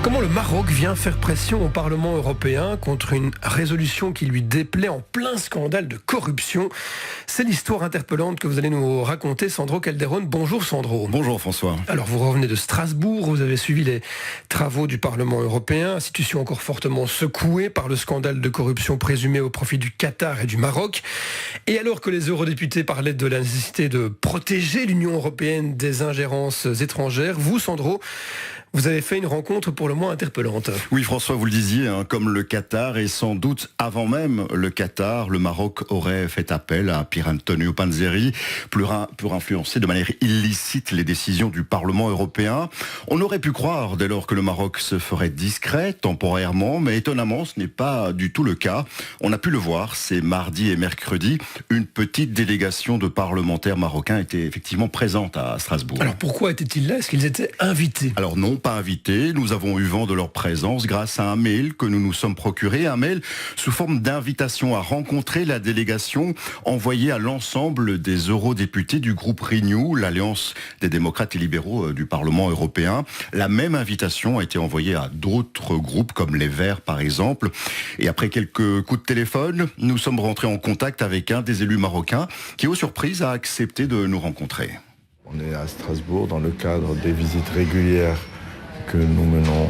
Comment le Maroc vient faire pression au Parlement européen contre une résolution qui lui déplaît en plein scandale de corruption? C'est l'histoire interpellante que vous allez nous raconter, Sandro Calderón. Bonjour Sandro. Bonjour François. Alors vous revenez de Strasbourg, vous avez suivi les travaux du Parlement européen, institution encore fortement secouée par le scandale de corruption présumé au profit du Qatar et du Maroc. Et alors que les eurodéputés parlaient de la nécessité de protéger l'Union européenne des ingérences étrangères, vous Sandro, vous avez fait une rencontre pour le moins interpellante. Oui François, vous le disiez, comme le Qatar, et sans doute avant même le Qatar, le Maroc aurait fait appel à Pierantonio Panzeri pour influencer de manière illicite les décisions du Parlement européen. On aurait pu croire dès lors que le Maroc se ferait discret temporairement, mais étonnamment ce n'est pas du tout le cas. On a pu le voir, c'est mardi et mercredi, une petite délégation de parlementaires marocains était effectivement présente à Strasbourg. Alors pourquoi étaient-ils là? Est-ce qu'ils étaient invités? Alors non, pas invités. Nous avons eu vent de leur présence grâce à un mail que nous nous sommes procurés, un mail sous forme d'invitation à rencontrer la délégation envoyée à l'ensemble des eurodéputés du groupe Renew, l'Alliance des démocrates et libéraux du Parlement européen. La même invitation a été envoyée à d'autres groupes comme les Verts par exemple. Et après quelques coups de téléphone, nous sommes rentrés en contact avec un des élus marocains qui, aux surprises, a accepté de nous rencontrer. On est à Strasbourg dans le cadre des visites régulières que nous menons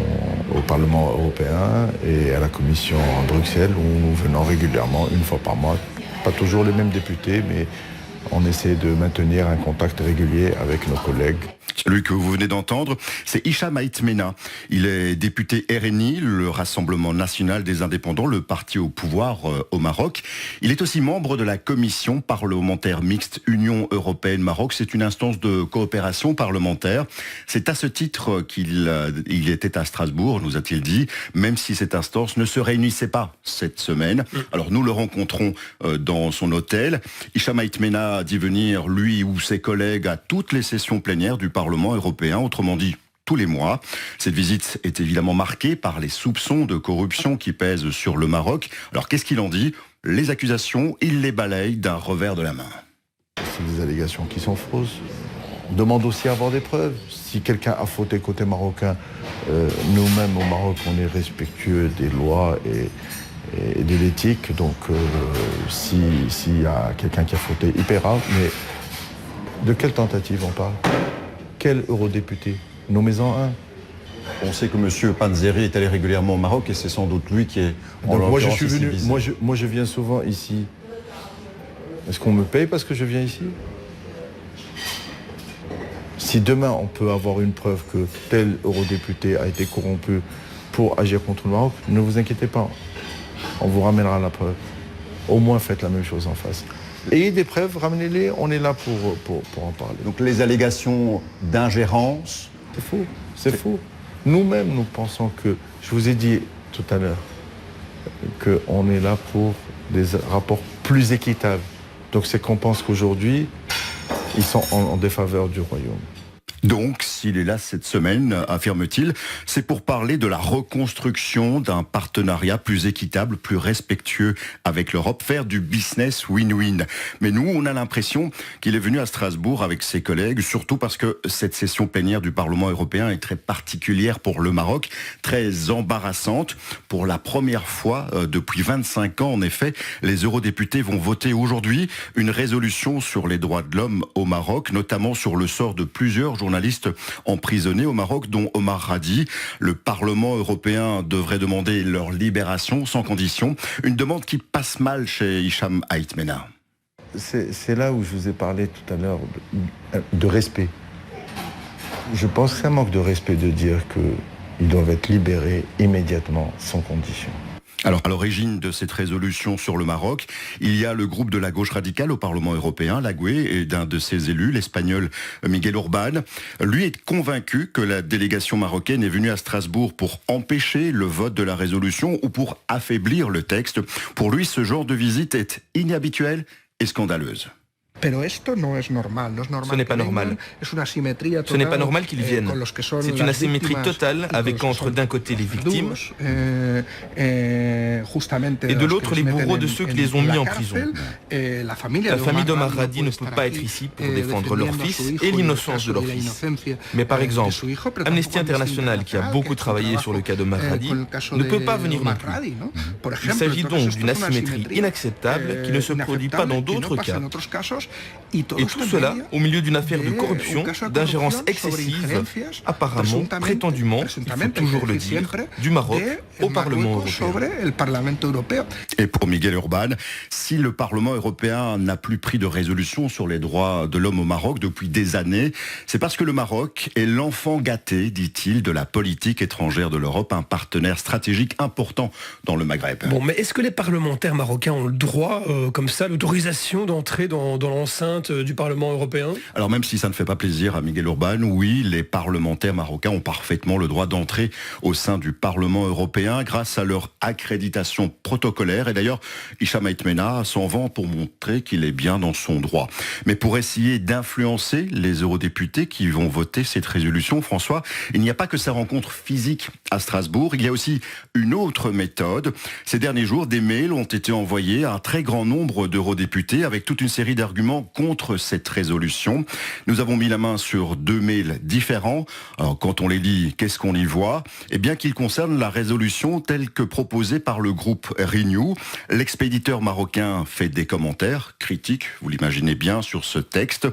au Parlement européen et à la Commission à Bruxelles, où nous venons régulièrement, une fois par mois. Pas toujours les mêmes députés, mais on essaie de maintenir un contact régulier avec nos collègues. Celui que vous venez d'entendre, c'est Hicham Aït-Mena. Il est député RNI, le Rassemblement national des indépendants, le parti au pouvoir au Maroc. Il est aussi membre de la commission parlementaire mixte Union européenne-Maroc. C'est une instance de coopération parlementaire. C'est à ce titre qu'il était à Strasbourg, nous a-t-il dit, même si cette instance ne se réunissait pas cette semaine. Alors nous le rencontrons dans son hôtel. Hicham Aït-Mena dit venir, lui ou ses collègues, à toutes les sessions plénières du Parlement européen, autrement dit tous les mois. Cette visite est évidemment marquée par les soupçons de corruption qui pèsent sur le Maroc. Alors qu'est-ce qu'il en dit? Les accusations, il les balaye d'un revers de la main. C'est des allégations qui sont fausses. On demande aussi à avoir des preuves. Si quelqu'un a fauté côté marocain, nous-mêmes au Maroc, on est respectueux des lois et de l'éthique. Donc s'il y a quelqu'un qui a fauté, il paiera. Mais de quelle tentative on parle? Quel eurodéputé? Nommez-en un. On sait que M. Panzeri est allé régulièrement au Maroc et c'est sans doute lui qui est en moi je l'occurrence suis venu. visé. Moi je viens souvent ici. Est-ce qu'on me paye parce que je viens ici? Si demain on peut avoir une preuve que tel eurodéputé a été corrompu pour agir contre le Maroc, ne vous inquiétez pas. On vous ramènera la preuve. Au moins faites la même chose en face. Ayez des preuves, ramenez-les, on est là pour en parler. Donc les allégations d'ingérence... C'est faux, c'est faux. Nous-mêmes, nous pensons que, je vous ai dit tout à l'heure, qu'on est là pour des rapports plus équitables. Donc c'est qu'on pense qu'aujourd'hui, ils sont en défaveur du royaume. Donc, s'il est là cette semaine, affirme-t-il, c'est pour parler de la reconstruction d'un partenariat plus équitable, plus respectueux avec l'Europe, faire du business win-win. Mais nous, on a l'impression qu'il est venu à Strasbourg avec ses collègues, surtout parce que cette session plénière du Parlement européen est très particulière pour le Maroc, très embarrassante. Pour la première fois depuis 25 ans, en effet, les eurodéputés vont voter aujourd'hui une résolution sur les droits de l'homme au Maroc, notamment sur le sort de plusieurs journalistes emprisonnés au Maroc, dont Omar Radi. Le Parlement européen devrait demander leur libération sans condition. Une demande qui passe mal chez Hicham Aït-Mena. C'est là où je vous ai parlé tout à l'heure de respect. Je pense que c'est un manque de respect de dire qu'ils doivent être libérés immédiatement, sans condition. Alors, à l'origine de cette résolution sur le Maroc, il y a le groupe de la gauche radicale au Parlement européen, la GUE, et d'un de ses élus, l'Espagnol Miguel Orbán. Lui est convaincu que la délégation marocaine est venue à Strasbourg pour empêcher le vote de la résolution ou pour affaiblir le texte. Pour lui, ce genre de visite est inhabituel et scandaleuse. Ce n'est pas normal. Ce n'est pas normal qu'ils viennent. C'est une asymétrie totale avec entre d'un côté les victimes et de l'autre les bourreaux de ceux qui les ont mis en prison. La famille d'Omar Hadi ne peut pas être ici pour défendre leur fils et l'innocence de leur fils. Mais par exemple, Amnesty International, qui a beaucoup travaillé sur le cas d'Omar Hadi, ne peut pas venir non plus. Il s'agit donc d'une asymétrie inacceptable qui ne se produit pas dans d'autres cas. Et tout cela au milieu d'une affaire de corruption, d'ingérence excessive, apparemment, prétendument, il faut toujours le dire, du Maroc au Parlement européen. Et pour Miguel Urban, si le Parlement européen n'a plus pris de résolution sur les droits de l'homme au Maroc depuis des années, c'est parce que le Maroc est l'enfant gâté, dit-il, de la politique étrangère de l'Europe, un partenaire stratégique important dans le Maghreb. Bon, mais est-ce que les parlementaires marocains ont le droit, comme ça, l'autorisation d'entrer dans l'enceinte du Parlement européen? Alors même si ça ne fait pas plaisir à Miguel Urban, oui, les parlementaires marocains ont parfaitement le droit d'entrer au sein du Parlement européen grâce à leur accréditation protocolaire. Et d'ailleurs, Hicham Aït-Mena s'en vend pour montrer qu'il est bien dans son droit. Mais pour essayer d'influencer les eurodéputés qui vont voter cette résolution, François, il n'y a pas que sa rencontre physique à Strasbourg, il y a aussi une autre méthode. Ces derniers jours, des mails ont été envoyés à un très grand nombre d'eurodéputés avec toute une série d'arguments contre cette résolution. Nous avons mis la main sur 2 mails différents. Alors, quand on les lit, qu'est-ce qu'on y voit? Eh bien, qu'ils concernent la résolution telle que proposée par le groupe Renew. L'expéditeur marocain fait des commentaires critiques, vous l'imaginez bien, sur ce texte.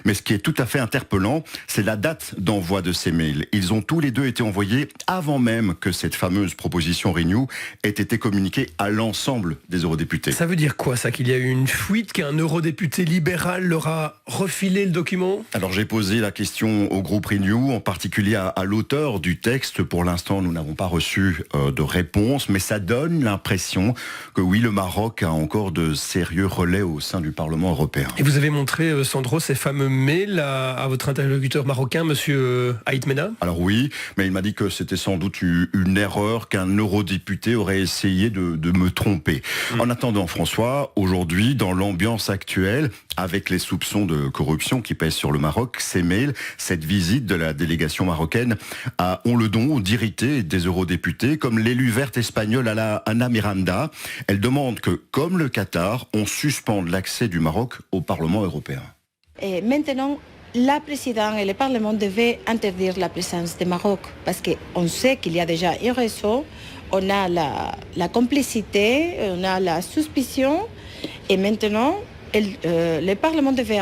Mais ce qui est tout à fait interpellant, c'est la date d'envoi de ces mails. Ils ont tous les deux été envoyés avant même que cette fameuse proposition Renew ait été communiquée à l'ensemble des eurodéputés. Ça veut dire quoi, ça? Qu'il y a eu une fuite, qu'un eurodéputé libéral leur a refilé le document? Alors j'ai posé la question au groupe Renew, en particulier à l'auteur du texte. Pour l'instant, nous n'avons pas reçu de réponse, mais ça donne l'impression que oui, le Maroc a encore de sérieux relais au sein du Parlement européen. Et vous avez montré, Sandro, ces fameux mails à votre interlocuteur marocain, monsieur Aït-Mena? Alors oui, mais il m'a dit que c'était sans doute une erreur, qu'un eurodéputé aurait essayé de me tromper. En attendant, François, aujourd'hui, dans l'ambiance actuelle, avec les soupçons de corruption qui pèsent sur le Maroc, ces mails, cette visite de la délégation marocaine ont le don d'irriter des eurodéputés, comme l'élue verte espagnole Ana Miranda. Elle demande que, comme le Qatar, on suspende l'accès du Maroc au Parlement européen. Et maintenant, la présidente et le Parlement devaient interdire la présence du Maroc parce qu'on sait qu'il y a déjà un réseau, on a la complicité, on a la suspicion et maintenant le Parlement devait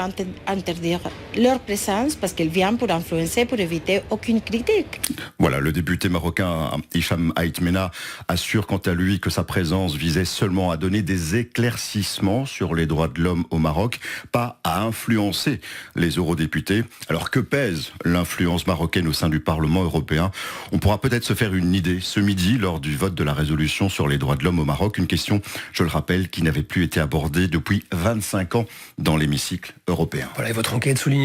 interdire leur présence parce qu'ils viennent pour influencer, pour éviter aucune critique. Voilà, le député marocain Hicham Aït-Mena assure quant à lui que sa présence visait seulement à donner des éclaircissements sur les droits de l'homme au Maroc, pas à influencer les eurodéputés. Alors que pèse l'influence marocaine au sein du Parlement européen? On pourra peut-être se faire une idée ce midi lors du vote de la résolution sur les droits de l'homme au Maroc. Une question, je le rappelle, qui n'avait plus été abordée depuis 25 ans dans l'hémicycle européen. Voilà, et votre enquête souligne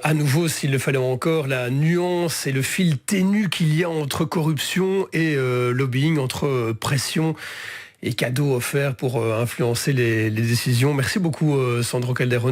à nouveau, s'il le fallait encore, la nuance et le fil ténu qu'il y a entre corruption et lobbying, entre pression et cadeaux offerts pour influencer les décisions. Merci beaucoup, Sandro Calderón.